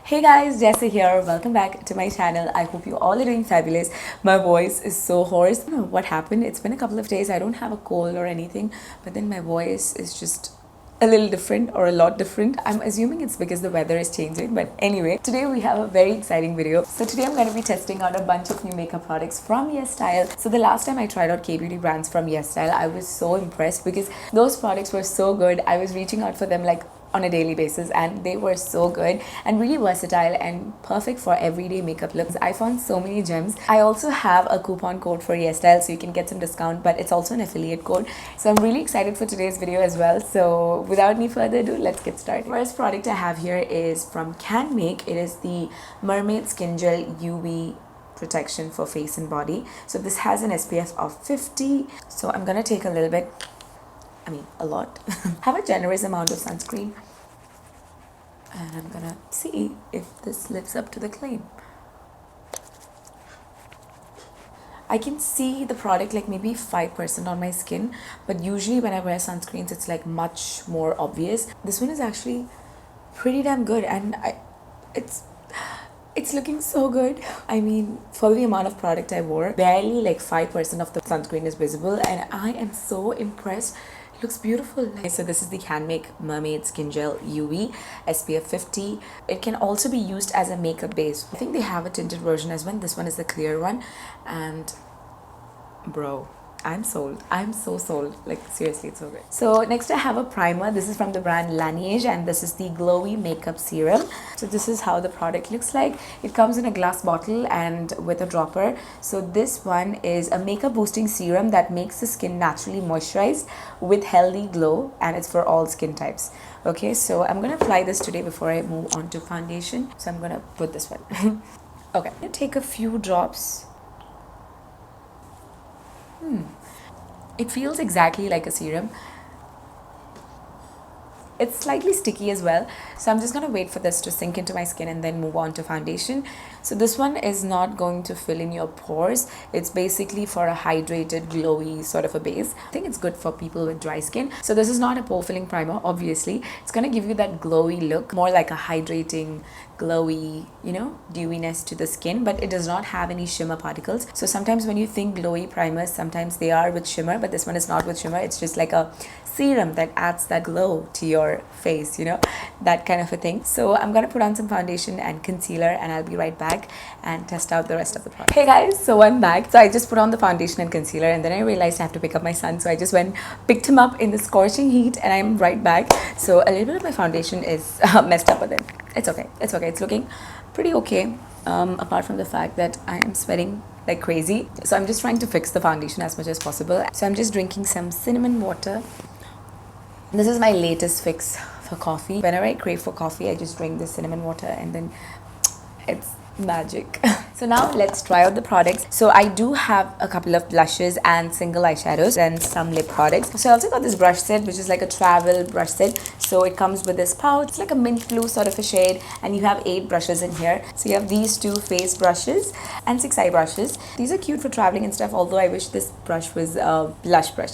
Hey guys, Jaisa here. Welcome back to my channel. I hope you all are doing fabulous. My voice is so hoarse. I don't know what happened. It's been a couple of days. I don't have a cold or anything, but then my voice is just a little different or a lot different. I'm assuming it's because the weather is changing, but anyway, today we have a very exciting video. So today I'm going to be testing out a bunch of new makeup products from Yesstyle. So the last time I tried out K-beauty brands from Yesstyle, I was so impressed because those products were so good. I was reaching out for them like on a daily basis and they were so good and really versatile and perfect for everyday makeup looks. I found so many gems. I also have a coupon code for Yesstyle so you can get some discount, but it's also an affiliate code. So I'm really excited for today's video as well. So without any further ado, let's get started. First product I have here is from Can Make. It is the Mermaid Skin Gel UV protection for face and body. So this has an SPF of 50. So I'm gonna take a little bit, a lot. Have a generous amount of sunscreen. And I'm gonna see if this lives up to the claim. I can see the product like maybe 5% on my skin, but usually when I wear sunscreens, it's like much more obvious. This one is actually pretty damn good and it's looking so good. I mean, for the amount of product I wore, barely like 5% of the sunscreen is visible and I am so impressed. It looks beautiful. So this is the Can Make Mermaid Skin Gel UV SPF 50. It can also be used as a makeup base. I think they have a tinted version as well. This one is the clear one and bro, I'm sold. I'm so sold. Like seriously, it's so good. So next I have a primer. This is from the brand Laneige and this is the Glowy Makeup Serum. So this is how the product looks like. It comes in a glass bottle and with a dropper. So this one is a makeup boosting serum that makes the skin naturally moisturized with healthy glow, and it's for all skin types. Okay, so I'm gonna apply this today before I move on to foundation. So I'm gonna put this one. Okay, I'm gonna take a few drops. It feels exactly like a serum. It's slightly sticky as well, so I'm just gonna wait for this to sink into my skin and then move on to foundation. So this one is not going to fill in your pores. It's basically for a hydrated, glowy sort of a base. I think it's good for people with dry skin. So this is not a pore filling primer, obviously. It's gonna give you that glowy look, more like a hydrating, glowy, dewiness to the skin, but it does not have any shimmer particles. So sometimes when you think glowy primers, sometimes they are with shimmer, but this one is not with shimmer. It's just like a serum that adds that glow to your face, that kind of a thing. So I'm gonna put on some foundation and concealer and I'll be right back and test out the rest of the product. Hey guys, so I'm back. So I just put on the foundation and concealer and then I realized I have to pick up my son, so I just picked him up in the scorching heat and I'm right back. So a little bit of my foundation is messed up, but then it's okay. It's looking pretty okay, apart from the fact that I am sweating like crazy. So I'm just trying to fix the foundation as much as possible. So I'm just drinking some cinnamon water. This is my latest fix for coffee. Whenever I crave for coffee, I just drink this cinnamon water and then it's magic. So now let's try out the products. So I do have a couple of blushes and single eyeshadows and some lip products. So I also got this brush set, which is like a travel brush set. So it comes with this pouch. It's like a mint blue sort of a shade and you have 8 brushes in here. So you have these 2 face brushes and 6 eye brushes. These are cute for traveling and stuff, although I wish this brush was a blush brush,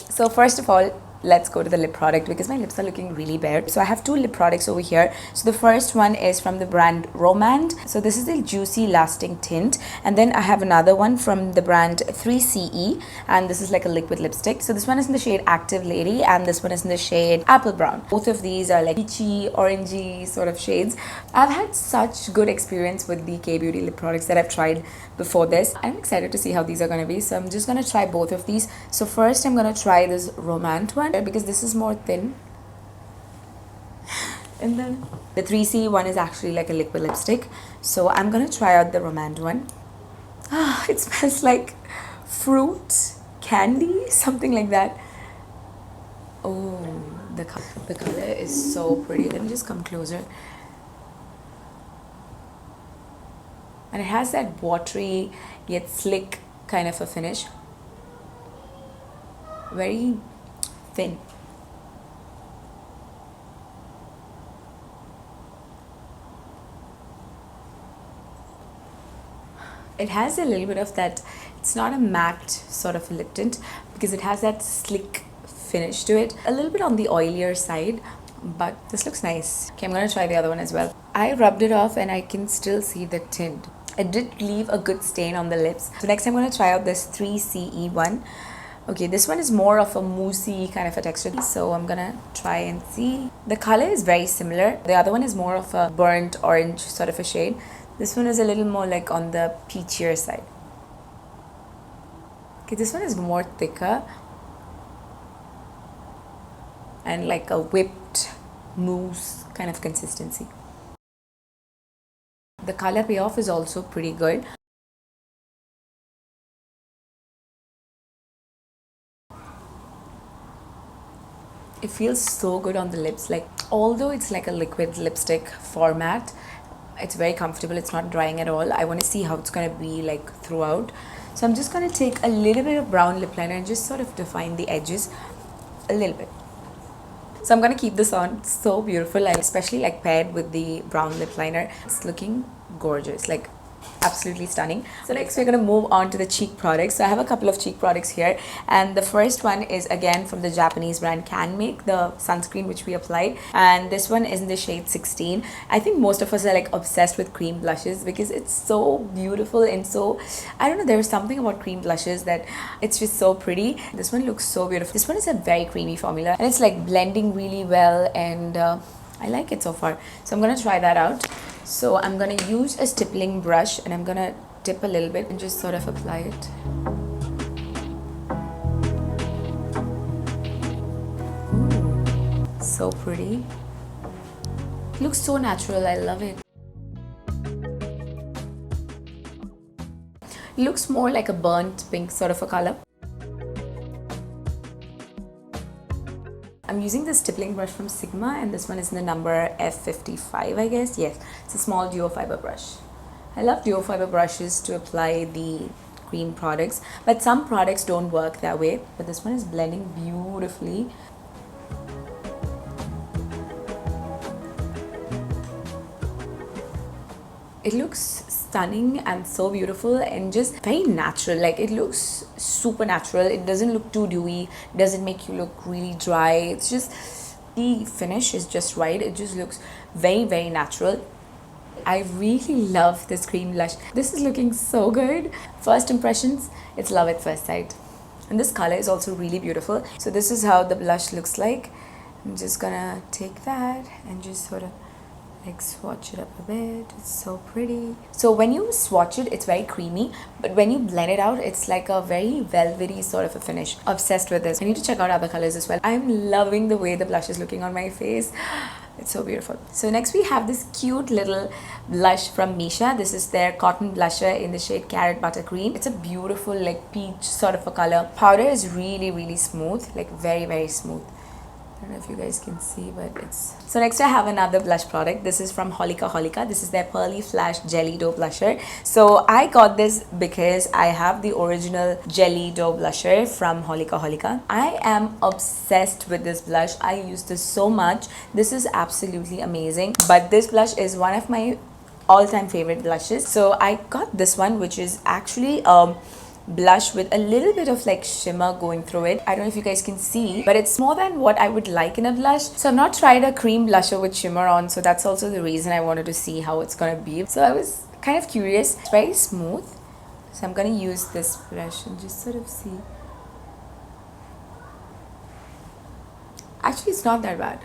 So first of all, let's go to the lip product because my lips are looking really bare. So I have 2 lip products over here. So the first one is from the brand Romand. So this is the Juicy Lasting Tint. And then I have another one from the brand 3CE. And this is like a liquid lipstick. So this one is in the shade Active Lady and this one is in the shade Apple Brown. Both of these are like peachy, orangey sort of shades. I've had such good experience with the K-beauty lip products that I've tried before this. I'm excited to see how these are going to be. So I'm just going to try both of these. So first I'm going to try this Romand one, because this is more thin, and then the 3C one is actually like a liquid lipstick. So I'm gonna try out the Romand one. It smells like fruit candy, something like that. Oh, the color is so pretty. Let me just come closer. And it has that watery yet slick kind of a finish. Very thin. It has a little bit of that, it's not a matte sort of lip tint because it has that slick finish to it. A little bit on the oilier side, but this looks nice. Okay, I'm gonna try the other one as well. I rubbed it off and I can still see the tint. It did leave a good stain on the lips. So next I'm gonna try out this 3CE one. Okay, this one is more of a moussey kind of a texture, so I'm gonna try and see. The color is very similar. The other one is more of a burnt orange sort of a shade. This one is a little more like on the peachier side. Okay, this one is more thicker and like a whipped mousse kind of consistency. The color payoff is also pretty good. It feels so good on the lips. Like, although it's like a liquid lipstick format, it's very comfortable. It's not drying at all. I want to see how it's going to be like throughout. So I'm just going to take a little bit of brown lip liner and just sort of define the edges a little bit. So I'm going to keep this on. It's so beautiful, and especially like paired with the brown lip liner. It's looking gorgeous. Like, absolutely stunning. So next we're going to move on to the cheek products. So I have a couple of cheek products here, and the first one is again from the Japanese brand Can Make, the sunscreen which we applied, and this one is in the shade 16. I think most of us are like obsessed with cream blushes because it's so beautiful and so, I don't know, there's something about cream blushes that it's just so pretty. This one looks so beautiful. This one is a very creamy formula and it's like blending really well, and I like it so far. So I'm going to try that out. So I'm going to use a stippling brush and I'm going to dip a little bit and just sort of apply it. Ooh, so pretty. It looks so natural. I love it. It looks more like a burnt pink sort of a color. I'm using this stippling brush from Sigma, and this one is in the number F55, I guess. Yes, it's a small duo fiber brush. I love duo fiber brushes to apply the cream products, but some products don't work that way. But this one is blending beautifully. It looks stunning and so beautiful and just very natural. Like, it looks super natural. It doesn't look too dewy. It doesn't make you look really dry. It's just, the finish is just right. It just looks very, very natural. I really love this cream blush. This is looking so good. First impressions, it's love at first sight. And this color is also really beautiful. So this is how the blush looks like. I'm just gonna take that and just sort of like swatch it up a bit. It's so pretty. So when you swatch it, it's very creamy, but when you blend it out, it's like a very velvety sort of a finish. Obsessed with this. I need to check out other colors as well. I'm loving the way the blush is looking on my face. It's so beautiful. So next we have this cute little blush from Misha. This is their cotton blusher in the shade Carrot Buttercream. It's a beautiful like peach sort of a color. Powder is really, really smooth, like very, very smooth. I don't know if you guys can see, but it's... So next I have another blush product. This is from Holika Holika. This is their Pearly Flash Jelly Dough Blusher. So I got this because I have the original Jelly Dough Blusher from Holika Holika. I am obsessed with this blush. I use this so much. This is absolutely amazing. But this blush is one of my all-time favorite blushes. So I got this one, which is actually blush with a little bit of like shimmer going through it. I don't know if you guys can see, but it's more than what I would like in a blush. So I've not tried a cream blusher with shimmer on, so that's also the reason I wanted to see how it's gonna be. So I was kind of curious. It's very smooth, so I'm gonna use this brush and just sort of see. Actually, it's not that bad.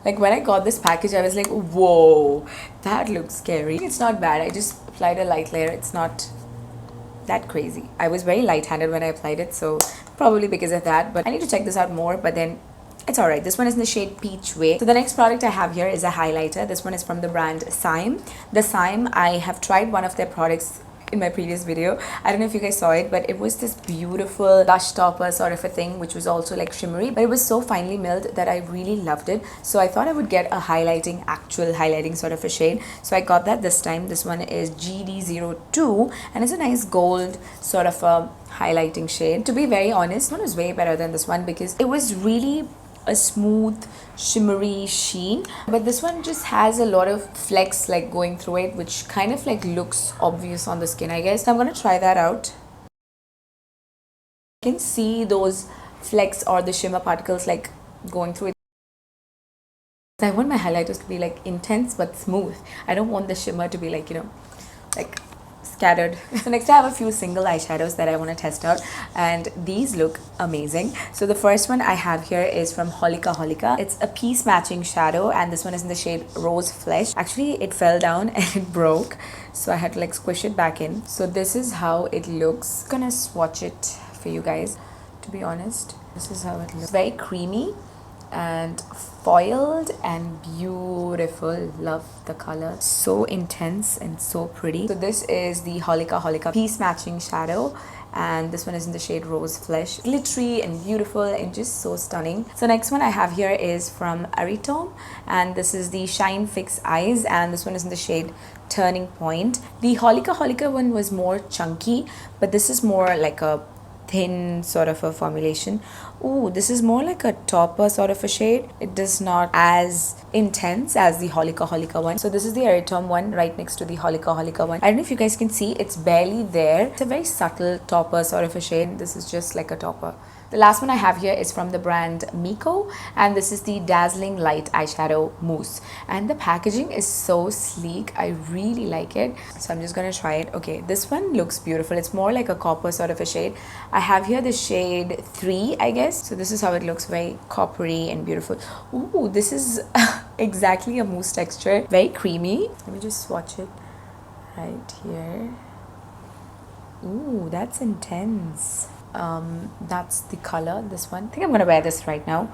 Like, when I got this package, I was like, whoa, that looks scary. It's not bad. I just applied a light layer. It's not that crazy. I was very light-handed when I applied it, so probably because of that, but I need to check this out more, but then it's alright. This one is in the shade Peach Way. So the next product I have here is a highlighter. This one is from the brand Serum. The Serum, I have tried one of their products in my previous video. I don't know if you guys saw it, but it was this beautiful blush topper sort of a thing, which was also like shimmery, but it was so finely milled that I really loved it. So I thought I would get a highlighting, actual highlighting sort of a shade. So I got that this time. This one is GD02 and it's a nice gold sort of a highlighting shade. To be very honest, this one was way better than this one because it was really a smooth shimmery sheen, but this one just has a lot of flecks like going through it, which kind of like looks obvious on the skin, I guess. So I'm gonna try that out. You can see those flecks or the shimmer particles like going through it. I want my highlighters to be like intense but smooth. I don't want the shimmer to be like, you know, like scattered. So next I have a few single eyeshadows that I want to test out, and these look amazing. So the first one I have here is from Holika Holika. It's a piece matching shadow, and this one is in the shade Rose Flesh. Actually it fell down and it broke, so I had to like squish it back in. So this is how it looks. I'm gonna swatch it for you guys. To be honest, this is how it looks. Very creamy and foiled and beautiful. Love the color, so intense and so pretty. So this is the Holika Holika piece matching shadow, and this one is in the shade Rose Flesh. Glittery and beautiful and just so stunning. So next one I have here is from Aritome, and this is the Shine Fix Eyes, and this one is in the shade Turning Point. The Holika Holika one was more chunky, but this is more like a thin sort of a formulation. Ooh, this is more like a topper sort of a shade. It is not as intense as the Holika Holika one. So this is the Aritome one right next to the Holika Holika one. I don't know if you guys can see, it's barely there. It's a very subtle topper sort of a shade. This is just like a topper. The last one I have here is from the brand Miko, and this is the Dazzling Light Eyeshadow Mousse. And the packaging is so sleek. I really like it. So I'm just gonna try it. Okay, this one looks beautiful. It's more like a copper sort of a shade. I have here the shade 3, I guess. So this is how it looks, very coppery and beautiful. Ooh, this is exactly a mousse texture. Very creamy. Let me just swatch it right here. Ooh, that's intense. That's the color, this one. I think I'm gonna wear this right now.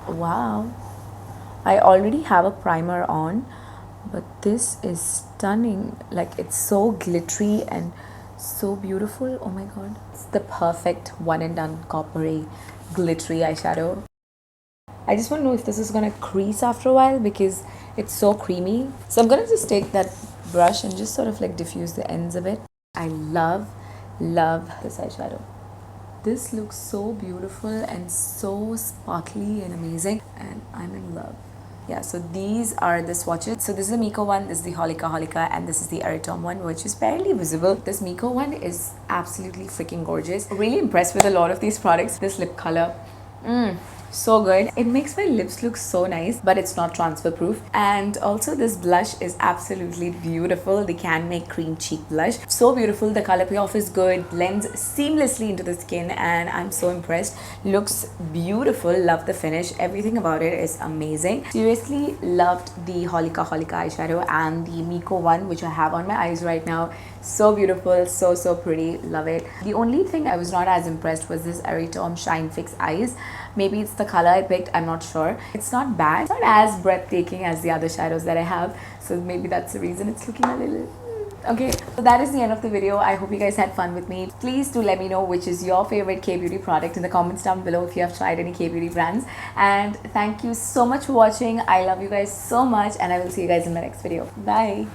Wow, I already have a primer on, but this is stunning. Like, it's so glittery and so beautiful. Oh my god, it's the perfect one and done coppery glittery eyeshadow. I just want to know if this is gonna crease after a while because it's so creamy. So I'm gonna just take that brush and just sort of like diffuse the ends of it. I love this eyeshadow. This looks so beautiful and so sparkly and amazing, and I'm in love. Yeah, so these are the swatches. So this is the Miko one, this is the Holika Holika, and this is the Aritome one, which is barely visible. This Miko one is absolutely freaking gorgeous. Really impressed with a lot of these products. This lip color, so good. It makes my lips look so nice, but it's not transfer proof. And also this blush is absolutely beautiful. The Can Make Cream Cheek Blush, so beautiful. The color payoff is good, blends seamlessly into the skin, and I'm so impressed. Looks beautiful. Love the finish. Everything about it is amazing. Seriously loved the Holika Holika eyeshadow and the Miko one, which I have on my eyes right now. So beautiful, so pretty. Love it. The only thing I was not as impressed was this Aritome Shine Fix Eyes. Maybe it's the color I picked, I'm not sure. It's not bad. It's not as breathtaking as the other shadows that I have, so maybe that's the reason it's looking a little... Okay, so that is the end of the video. I hope you guys had fun with me. Please do let me know which is your favorite K-beauty product in the comments down below if you have tried any K-beauty brands. And thank you so much for watching. I love you guys so much, and I will see you guys in my next video. Bye.